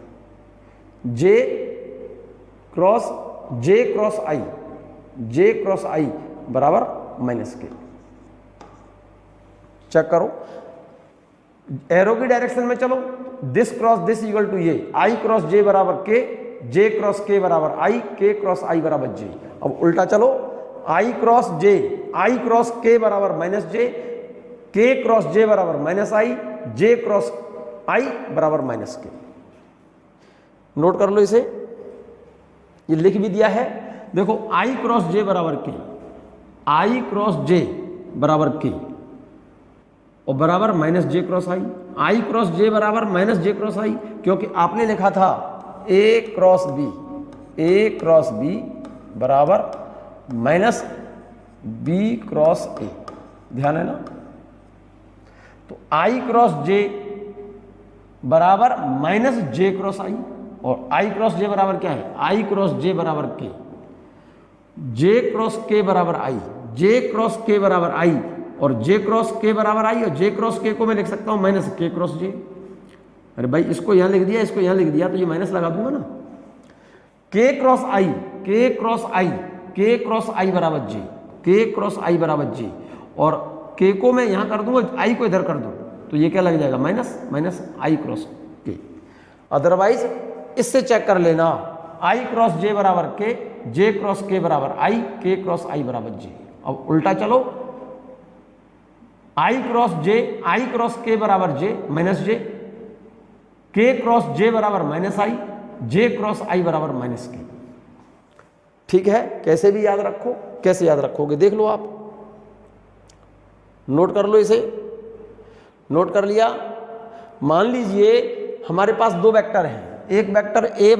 जे cross I, J cross I बराबर माइनस के। चेक करो, एरो की डायरेक्शन में चलो, this cross this equal to ये, आई क्रॉस जे बराबर के, जे क्रॉस के बराबर आई, के क्रॉस आई बराबर जे। अब उल्टा चलो, आई cross J, I cross K बराबर माइनस जे, के क्रॉस जे बराबर minus I, J cross I बराबर माइनस के। नोट कर लो इसे, ये लिख भी दिया है। देखो आई क्रॉस जे बराबर के, आई क्रॉस जे बराबर के और बराबर माइनस जे क्रॉस आई क्रॉस जे बराबर माइनस जे क्रॉस आई, क्योंकि आपने लिखा था ए cross B, A cross B बराबर माइनस बी क्रॉस ए, ध्यान है ना। तो आई क्रॉस जे बराबर माइनस जे क्रॉस आई, और आई क्रॉस जे बराबर क्या है, आई क्रॉस जे बराबर के, जे क्रॉस के बराबर आई, जे क्रॉस के बराबर आई और जे क्रॉस के बराबर आई, और जे क्रॉस के को मैं लिख सकता हूं माइनस के क्रॉस जे। अरे भाई इसको यहां लिख दिया, इसको यहां लिख दिया, तो ये माइनस लगा दूंगा ना। के क्रॉस आई, के क्रॉस आई, के क्रॉस आई बराबर जे, के क्रॉस आई बराबर जे, और के को मैं यहां कर दूंगा, आई को इधर कर दूं, तो ये क्या लग जाएगा, माइनस माइनस आई क्रॉस के। अदरवाइज इससे चेक कर लेना, आई क्रॉस जे बराबर के, जे क्रॉस के बराबर आई, के क्रॉस आई बराबर जे। अब उल्टा चलो, आई cross J, I cross K बराबर जे माइनस जे, के क्रॉस जे बराबर minus I, J cross I बराबर माइनस के। ठीक है, कैसे भी याद रखो, कैसे याद रखोगे देख लो आप, नोट कर लो इसे। नोट कर लिया। मान लीजिए हमारे पास दो वेक्टर हैं, एक वेक्टर ए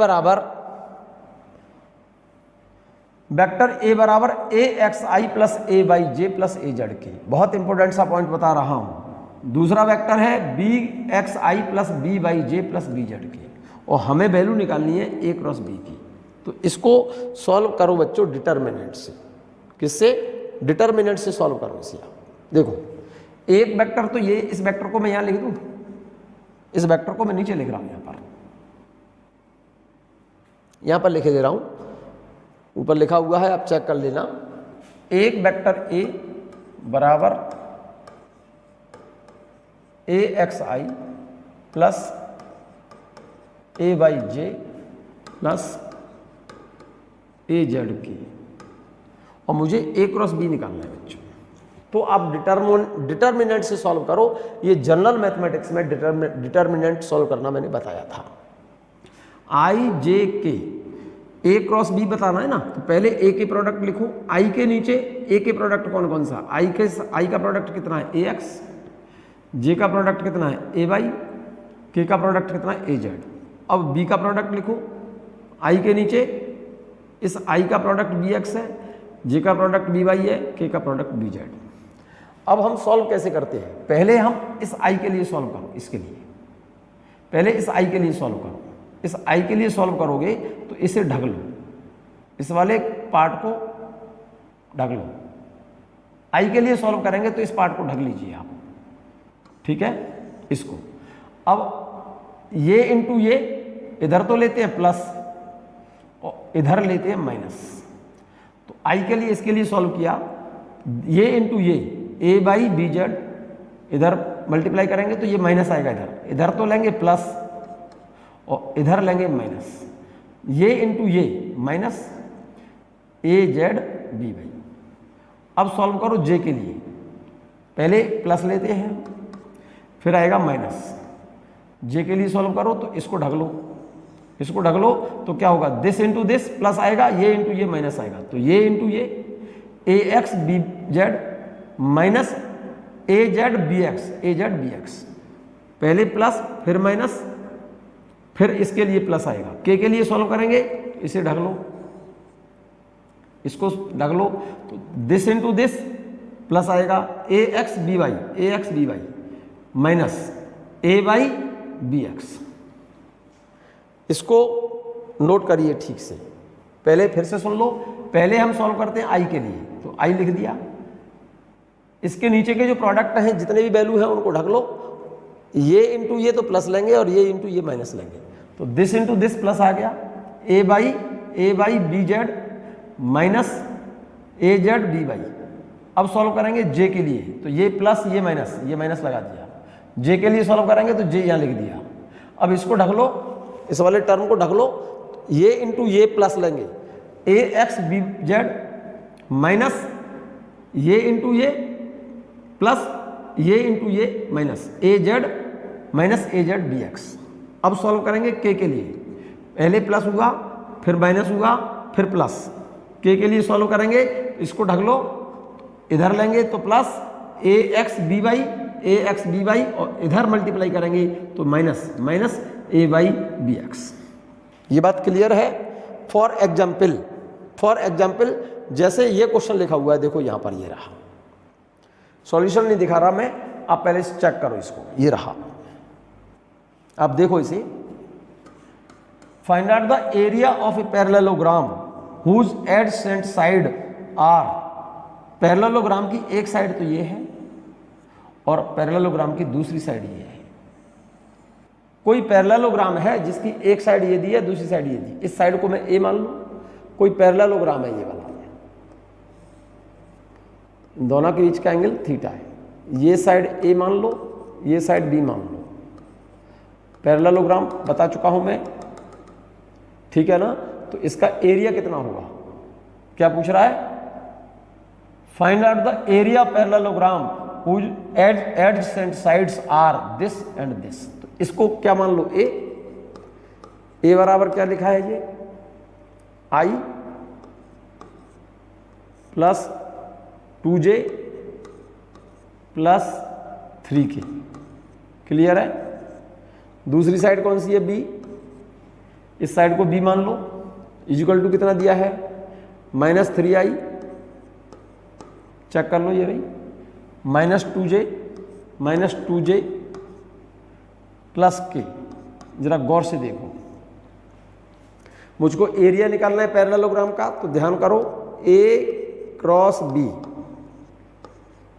बराबर ए एक्स आई प्लस ए वाई जे प्लस ए जेड के। बहुत इंपॉर्टेंट सा पॉइंट बता रहा हूं। दूसरा वेक्टर है बी एक्स आई प्लस बी वाई जे प्लस बी जेड के, और हमें वैल्यू निकालनी है ए क्रॉस बी की। तो इसको सॉल्व करो बच्चों डिटर्मिनेंट से। किससे? डिटर्मिनेंट से सॉल्व करो इसे। देखो एक वेक्टर तो ये, इस वेक्टर को मैं यहां लिख दूं, इस वेक्टर को मैं नीचे लिख रहा हूं, यहां पर लिखे दे रहा हूं, ऊपर लिखा हुआ है, आप चेक कर लेना। एक वेक्टर ए बराबर ए एक्स आई प्लस ए वाई जे प्लस ए जेड की, और मुझे ए क्रॉस बी निकालना है बच्चों। तो आप डिटर्मिनेंट से सॉल्व करो। ये जनरल मैथमेटिक्स में डिटर्मिनेंट सॉल्व करना मैंने बताया था। आई जे के, ए क्रॉस बी बताना है ना, तो पहले ए के प्रोडक्ट लिखो। आई के नीचे ए के प्रोडक्ट कौन कौन सा, आई का प्रोडक्ट कितना है, ए एक्स, जे का प्रोडक्ट कितना है ए बाई, के का प्रोडक्ट कितना है ए जेड। अब बी का प्रोडक्ट लिखो आई के नीचे, इस आई का प्रोडक्ट बी एक्स है, जे का प्रोडक्ट बी वाई है, के का प्रोडक्ट बी जेड। अब हम सॉल्व कैसे करते हैं, पहले हम इस आई के लिए सॉल्व करो, इसके लिए पहले इस आई के लिए सॉल्व करो। इस आई के लिए सॉल्व करोगे तो इसे ढक लो, इस वाले पार्ट को ढक लो। आई के लिए सॉल्व करेंगे तो इस पार्ट को ढक लीजिए आप, ठीक है, इसको। अब ये इंटू ये, इधर तो लेते हैं प्लस और इधर लेते हैं माइनस। तो आई के लिए इसके लिए सॉल्व किया, ये इंटू ये ए बाई बी जेड, इधर मल्टीप्लाई करेंगे तो ये माइनस आएगा, इधर तो लेंगे प्लस और इधर लेंगे माइनस। ये इंटू ये minus A Z B Y. अब सॉल्व करो जे के लिए, पहले प्लस लेते हैं फिर आएगा माइनस। जे के लिए सॉल्व करो तो इसको ढक लो, इसको ढक लो तो क्या होगा, दिस इंटू दिस प्लस आएगा, ये इंटू ये माइनस आएगा। तो ये इंटू ये ए x B Z minus A Z B x, A Z B x. पहले प्लस फिर माइनस फिर इसके लिए प्लस आएगा। के लिए सॉल्व करेंगे इसे ढक लो, इसको ढक लो तो दिस इंटू दिस प्लस आएगा ए एक्स बी वाई, ए एक्स बी वाई माइनस ए वाई बी एक्स। इसको नोट करिए ठीक से, पहले फिर से सुन लो। पहले हम सॉल्व करते हैं आई के लिए, तो आई लिख दिया, इसके नीचे के जो प्रोडक्ट हैं जितने भी वैल्यू हैं उनको ढक लो। ये इंटू ये तो प्लस लेंगे और ये इंटू ये माइनस लेंगे, तो दिस इंटू दिस प्लस आ गया A Y B Z minus A Z B Y. अब सॉल्व करेंगे जे के लिए, तो ये प्लस ये माइनस लगा दिया। जे के लिए सॉल्व करेंगे तो जे यहाँ लिख दिया। अब इसको ढक लो, इस वाले टर्म को ढक लो, ये इंटू ये प्लस लेंगे ए एक्स बी जेड माइनस ये इंटू ये प्लस ये इंटू ये minus A Z B x. अब सॉल्व करेंगे के लिए, पहले प्लस हुआ फिर माइनस हुआ फिर प्लस। के लिए सॉल्व करेंगे, इसको ढक लो, इधर लेंगे तो प्लस ए एक्स बी वाई और इधर मल्टीप्लाई करेंगे तो माइनस ए वाई बी एक्स। ये बात क्लियर है। फॉर एग्जाम्पल जैसे ये क्वेश्चन लिखा हुआ है, देखो यहां पर ये रहा, सॉल्यूशन नहीं दिखा रहा मैं, आप पहले से चेक करो इसको, ये रहा, आप देखो इसे। Find out the area of a parallelogram whose adjacent side are. Parallelogram की एक साइड तो ये है और पैरेललोग्राम की दूसरी साइड ये है। कोई पैरेललोग्राम है जिसकी एक साइड ये दी है, दूसरी साइड ये दी, इस साइड को मैं ए मान लूं, कोई पैरेललोग्राम है ये वाला, दोनों के बीच का एंगल थीटा है, ये साइड ए मान लो, ये साइड बी मान लो। पैरेललोग्राम बता चुका हूं मैं, ठीक है ना। तो इसका एरिया कितना होगा, क्या पूछ रहा है, find out the area parallelogram whose adjacent sides are this and this. तो इसको क्या मान लो, ए बराबर क्या लिखा है, ये आई plus 2j plus 3k। Clear है। दूसरी साइड कौन सी है, बी, इस साइड को बी मान लो, इक्वल टू कितना दिया है, -3i, चेक कर लो ये भाई, -2j प्लस k। जरा गौर से देखो, मुझको एरिया निकालना है पैरेललोग्राम का, तो ध्यान करो, a क्रॉस b।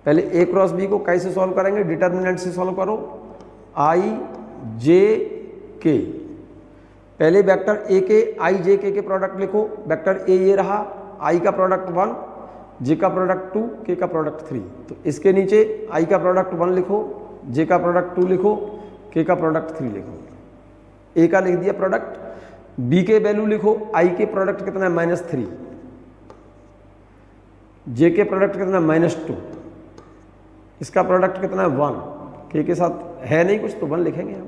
पहले a क्रॉस b को कैसे सॉल्व करेंगे, डिटर्मिनेंट से सॉल्व करो, i j k। पहले वेक्टर a के i j k के प्रोडक्ट लिखो, वेक्टर a ये रहा, i का प्रोडक्ट 1, j का प्रोडक्ट 2, k का प्रोडक्ट 3। तो इसके नीचे i का प्रोडक्ट 1 लिखो, j का प्रोडक्ट 2 लिखो, k का प्रोडक्ट 3 लिखो। a का लिख दिया प्रोडक्ट, b के वैल्यू लिखो, i के प्रोडक्ट कितना है -3, j के प्रोडक्ट कितना है -2, इसका प्रोडक्ट कितना है 1, k के साथ है नहीं कुछ तो 1 लिखेंगे हम।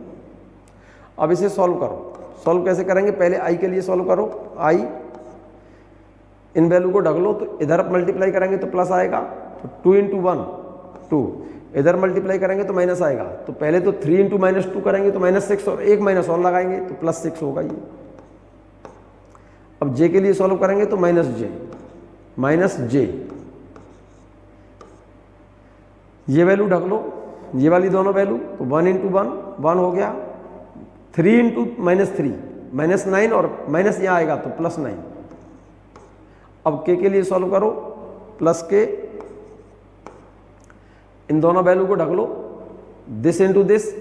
अब इसे सॉल्व करो, सॉल्व कैसे करेंगे, पहले i के लिए सॉल्व करो, i इन वैल्यू को ढक लो, तो इधर मल्टीप्लाई करेंगे तो प्लस आएगा, तो 2 × 1 2, इधर मल्टीप्लाई करेंगे तो माइनस आएगा, तो पहले तो 3 इंटू -2 करेंगे तो -6 और एक माइनस और लगाएंगे तो +6 होगा ये। अब जे के लिए सॉल्व करेंगे तो -j, ये वैल्यू ढक लो, ये वाली दोनों वैल्यू, तो 1 इंटू 1 हो गया, 3 इंटू -3 -9 और माइनस यहाँ आएगा तो +9। अब के लिए सॉल्व करो, प्लस के, इन दोनों वैल्यू को ढक लो, दिस इंटू दिस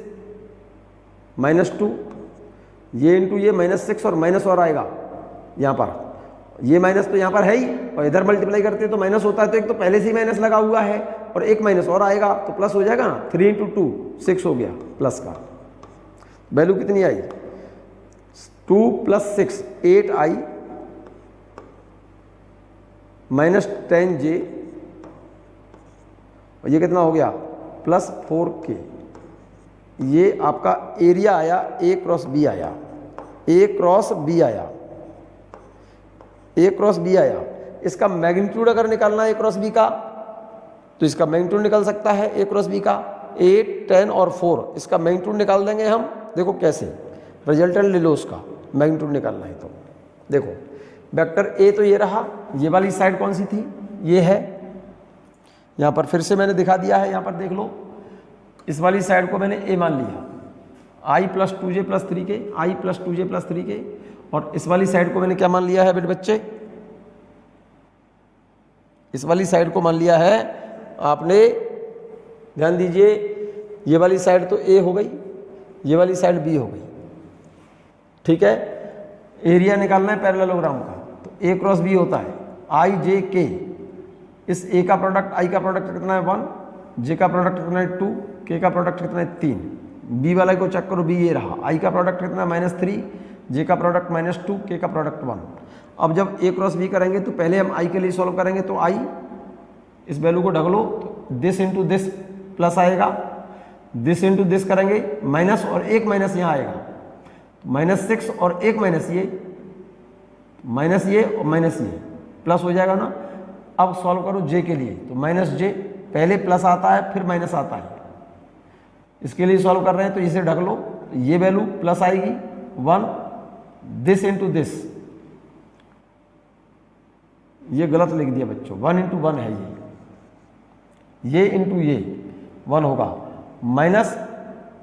-2, ये इंटू ये -6 और माइनस और आएगा यहाँ पर, ये माइनस तो यहाँ पर है ही, और इधर मल्टीप्लाई करते हैं तो माइनस होता है, तो एक तो पहले से ही माइनस लगा हुआ है और एक माइनस और आएगा तो प्लस हो जाएगा ना। 3 इंटू 2 6 हो गया, प्लस का वैल्यू कितनी आई, 2 + 6 8 आई -10j, और ये कितना हो गया +4k। ये आपका एरिया आया, A क्रॉस B आया, A क्रॉस B आया। इसका मैग्नीट्यूड अगर निकालना है A क्रॉस B का, तो इसका मैग्नीट्यूड निकल सकता है A क्रॉस B का 8 10 और 4, इसका मैग्नीट्यूड निकाल देंगे हम। देखो कैसे, रिजल्टेंट ले लो, उसका मैग्नीट्यूड निकालना है तो देखो, वेक्टर A तो ये रहा, ये वाली साइड कौन सी थी, ये है, यहाँ पर फिर से मैंने दिखा दिया है, यहाँ पर देख लो, इस वाली साइड को मैंने A मान लिया, i + 2j + 3k, i + 2j + 3k, और इस वाली साइड को मैंने क्या मान लिया है बेटे बच्चे, इस वाली साइड को मान लिया है आपने, ध्यान दीजिए, ये वाली साइड तो A हो गई, ये वाली साइड B हो गई, ठीक है। एरिया निकालना है पैरेललोग्राम का, तो A क्रॉस B होता है i j k, इस A का प्रोडक्ट, I का प्रोडक्ट कितना है 1, J का प्रोडक्ट कितना है 2, K का प्रोडक्ट कितना है 3, B वाला को चेक करो, B ये रहा, I का प्रोडक्ट कितना है -3, J का प्रोडक्ट -2, K का प्रोडक्ट 1। अब जब A क्रॉस B करेंगे तो पहले हम I के लिए सॉल्व करेंगे, तो I इस वैल्यू को ढक लो, तो दिस इंटू दिस प्लस आएगा, दिस इंटू दिस करेंगे माइनस, और एक माइनस यहाँ आएगा, -6 और एक माइनस ये और माइनस ये प्लस हो जाएगा ना। अब सॉल्व करो J के लिए, तो -j, पहले प्लस आता है फिर माइनस आता है, इसके लिए सॉल्व कर रहे हैं तो इसे ढक लो, ये वैल्यू प्लस आएगी 1, दिस इंटू दिस, ये गलत लिख दिया बच्चों, 1 इंटू 1 है ये इंटू ये 1 होगा, माइनस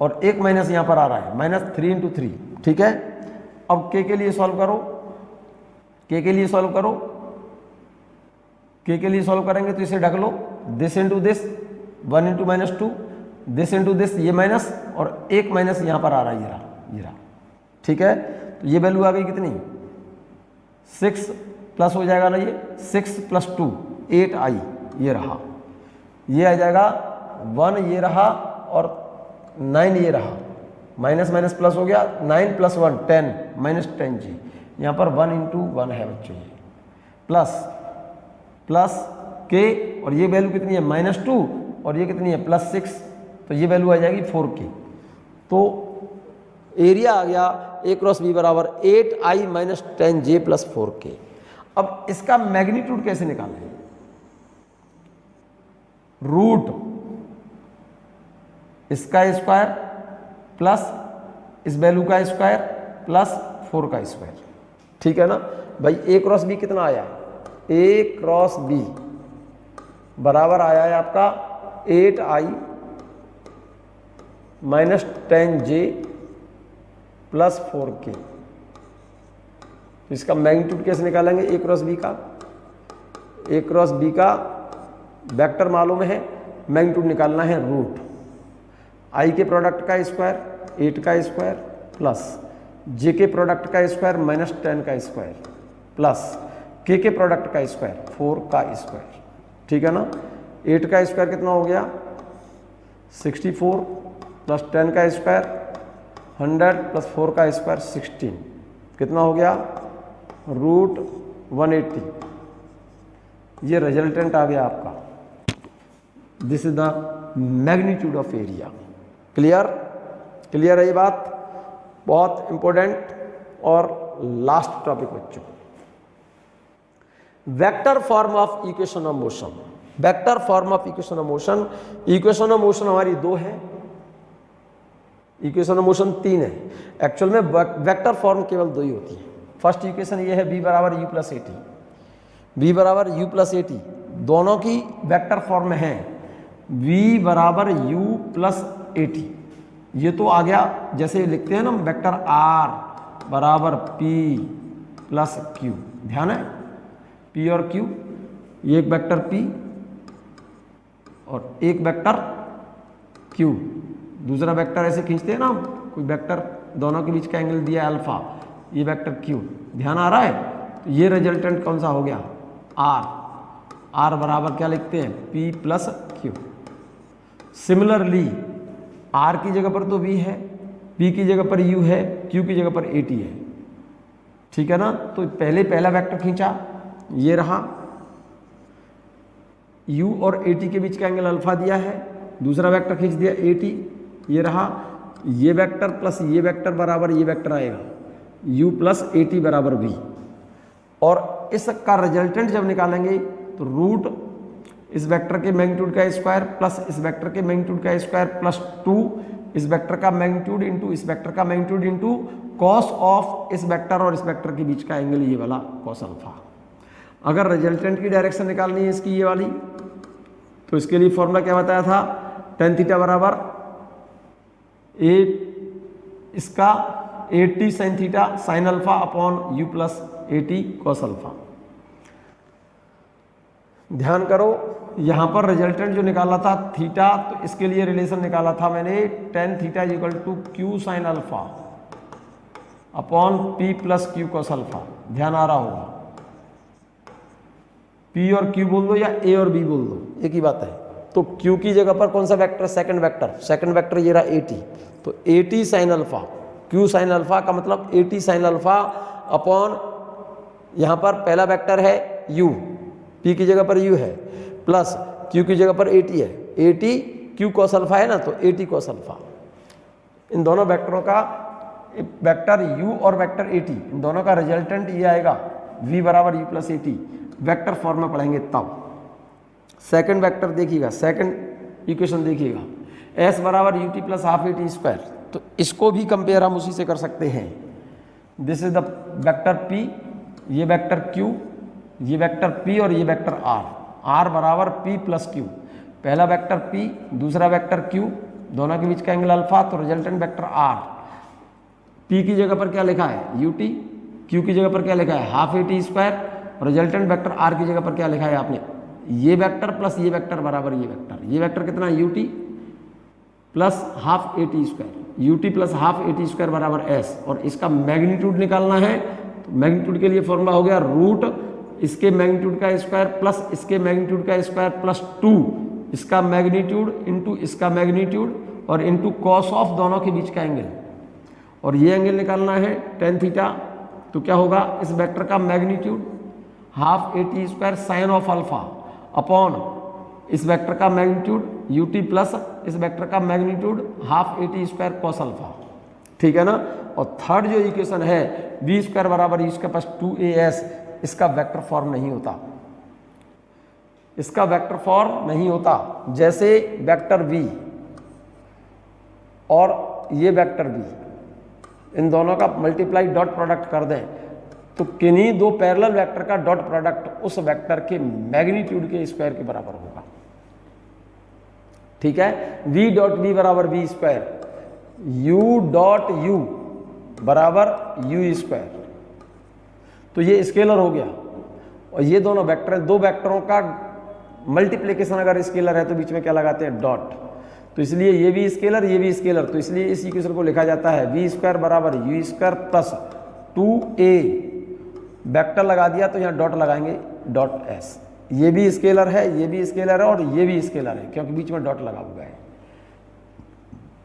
और एक माइनस यहाँ पर आ रहा है, -3 इंटू 3, ठीक है। अब K के लिए सॉल्व करो, K के लिए सॉल्व करो, K के लिए सॉल्व करेंगे तो इसे ढक लो, this into this 1 into -2, this into this, ये माइनस और एक माइनस यहाँ पर आ रहा है, ये रहा, ठीक है। तो ये वैल्यू आ गई कितनी, 6 प्लस हो जाएगा ना, ये 6 + 2 8 आई, ये रहा, ये आ जाएगा 1, ये रहा, और 9 ये रहा, माइनस माइनस प्लस हो गया, 9 + 1 10 -10j, यहाँ पर 1 इंटू 1 है बच्चों, ये प्लस k, और ये वैल्यू कितनी है -2, और ये कितनी है +6, तो ये वैल्यू आ जाएगी 4k। तो एरिया आ गया A क्रॉस B बराबर 8i - 10j + 4k। अब इसका मैग्नीट्यूड कैसे निकालें, रूट इसका स्क्वायर प्लस इस वैल्यू का स्क्वायर प्लस 4 का स्क्वायर, ठीक है ना भाई। A क्रॉस B कितना आया, A क्रॉस B बराबर आया है आपका 8i - 10j + 4k। तो इसका मैग्नीट्यूड कैसे निकालेंगे A क्रॉस B का, A क्रॉस B का वेक्टर मालूम है, मैग्नीट्यूड निकालना है रूट I के प्रोडक्ट का स्क्वायर 8 का स्क्वायर प्लस J के प्रोडक्ट का स्क्वायर -10 का स्क्वायर प्लस K के प्रोडक्ट का स्क्वायर 4 का स्क्वायर, ठीक है ना। 8 का स्क्वायर कितना हो गया 64 प्लस 10 का स्क्वायर 100 प्लस 4 का स्क्वायर 16, कितना हो गया √180। ये रिजल्टेंट आ गया आपका, this is the magnitude of area. Clear है ये बात, बहुत इंपॉर्टेंट। और लास्ट टॉपिक बच्चों, vector form of equation of motion. Vector form of equation of motion. Equation of motion हमारी 2 है, इक्वेशन ऑफ मोशन 3 है। एक्चुअल में वेक्टर फॉर्म केवल 2 ही होती है। फर्स्ट इक्वेशन ये है v बराबर u प्लस एटी, v बराबर u प्लस एटी दोनों की वेक्टर फॉर्म में है v बराबर u प्लस एटी। ये तो आ गया, जैसे लिखते हैं ना वेक्टर r बराबर p प्लस q, ध्यान है p और q, ये एक वेक्टर p और एक वेक्टर q, दूसरा वेक्टर ऐसे खींचते हैं ना हम, कोई वेक्टर दोनों के बीच का एंगल दिया है अल्फा, ये वेक्टर q, ध्यान आ रहा है। तो ये रिजल्टेंट कौन सा हो गया r, r बराबर क्या लिखते हैं p plus q। Similarly r की जगह पर तो v है, p की जगह पर u है, q की जगह पर at है, ठीक है ना। तो पहला वेक्टर खींचा, ये रहा, u और at के बीच का एंगल अल्फा दिया है, दूसरा वेक्टर खींच दिया at, ये रहा, ये वेक्टर प्लस ये वेक्टर बराबर ये वेक्टर आएगा u प्लस at बराबर v। और इसका रिजल्टेंट जब निकालेंगे तो रूट इस वेक्टर के मैग्नीट्यूड का स्क्वायर प्लस इस वेक्टर के मैग्नीट्यूड का स्क्वायर प्लस 2 इस वेक्टर का मैग्नीट्यूड इंटू इस वेक्टर का मैग्नीट्यूड इंटू कॉस ऑफ इस वेक्टर और इस वेक्टर के बीच का एंगल, ये वाला कॉस अल्फा। अगर रिजल्टेंट की डायरेक्शन निकालनी है इसकी, ये वाली, तो इसके लिए फॉर्मूला क्या बताया था, tan थीटा बराबर इसका 80 sin theta sine alpha upon u plus 80 cos alpha. ध्यान करो, यहां पर रिजल्टेंट जो निकाला था थीटा, तो इसके लिए रिलेशन निकाला था मैंने tan theta equal to q sine alpha upon p plus q cos alpha. ध्यान आ रहा होगा, p और q बोल दो या a और b बोल दो, एक ही बात है। तो q की जगह पर कौन सा वेक्टर, सेकंड वेक्टर ये रहा 80, तो 80 sine alpha, q sine alpha का मतलब 80 साइन अल्फा अपॉन यहां पर पहला वेक्टर है u, p की जगह पर u है, प्लस q की जगह पर 80 है, 80 q कॉस अल्फा है ना, तो 80 कॉस अल्फा। इन दोनों वेक्टरों का, वेक्टर u और वेक्टर 80, इन दोनों का रिजल्टेंट ये आएगा v बराबर u प्लस 80। वेक्टर फॉर्म में पढ़ेंगे तब। सेकंड वेक्टर देखिएगा, सेकंड इक्वेशन देखिएगा, s बराबर ut plus half at square, तो इसको भी कंपेयर हम उसी से कर सकते हैं। This is the vector p, ये वेक्टर q, ये वेक्टर p और ये वेक्टर r, r बराबर p प्लस q। पहला वेक्टर p, दूसरा वेक्टर q, दोनों के बीच का एंगल अल्फा, तो रिजल्टेंट वेक्टर r। p की जगह पर क्या लिखा है ut, q की जगह पर क्या लिखा है half at square, resultant vector r की जगह पर क्या लिखा है आपने, ये वेक्टर प्लस ये वेक्टर बराबर ये वेक्टर। ये वेक्टर कितना है ut plus half at square, ut plus half at square बराबर s। और इसका मैग्नीट्यूड निकालना है, तो मैग्नीट्यूड के लिए फॉर्मूला हो गया रूट इसके मैग्नीट्यूड का स्क्वायर प्लस इसके मैग्नीट्यूड का स्क्वायर प्लस 2 इसका मैग्नीट्यूड इंटू इसका मैग्नीट्यूड और इंटू कॉस ऑफ दोनों के बीच का एंगल। और ये एंगल निकालना है tan थीटा, तो क्या होगा, इस वेक्टर का magnitude half at square sine of alpha upon इस वेक्टर का मैग्नीट्यूड ut प्लस इस वेक्टर का magnitude half at square cos alpha, ठीक है ना। और थर्ड जो इक्वेशन है v स्क्वायर बराबर u स्क्वायर प्लस 2as, इसका वेक्टर फॉर्म नहीं होता, इसका वेक्टर फॉर्म नहीं होता। जैसे वेक्टर v और ये वेक्टर v, इन दोनों का मल्टीप्लाई डॉट प्रोडक्ट कर दें, तो किन्हीं दो पैरेलल वेक्टर का डॉट प्रोडक्ट उस वेक्टर के मैग्नीट्यूड के स्क्वायर के बराबर होगा, ठीक है। v डॉट v बराबर v square, u dot u बराबर u स्क्वायर, तो ये स्केलर हो गया। और ये दोनों वेक्टर हैं, दो वेक्टरों का मल्टीप्लिकेशन अगर स्केलर है तो बीच में क्या लगाते हैं, डॉट। तो इसलिए ये भी स्केलर, ये भी स्केलर, तो इसलिए इस इक्वेशन को लिखा जाता है v स्क्वायर बराबर u square plus 2a, vector लगा दिया तो यहाँ डॉट लगाएंगे डॉट s। ये भी स्केलर है, ये भी स्केलर है और ये भी स्केलर है, क्योंकि बीच में डॉट लगा हुआ है।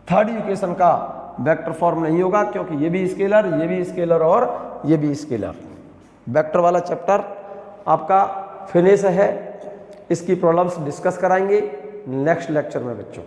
थर्ड इक्वेशन का वेक्टर फॉर्म नहीं होगा, क्योंकि ये भी स्केलर, ये भी स्केलर और ये भी स्केलर। वेक्टर वाला चैप्टर आपका फिनिश है, इसकी प्रॉब्लम्स डिस्कस कराएंगे नेक्स्ट लेक्चर में बच्चों।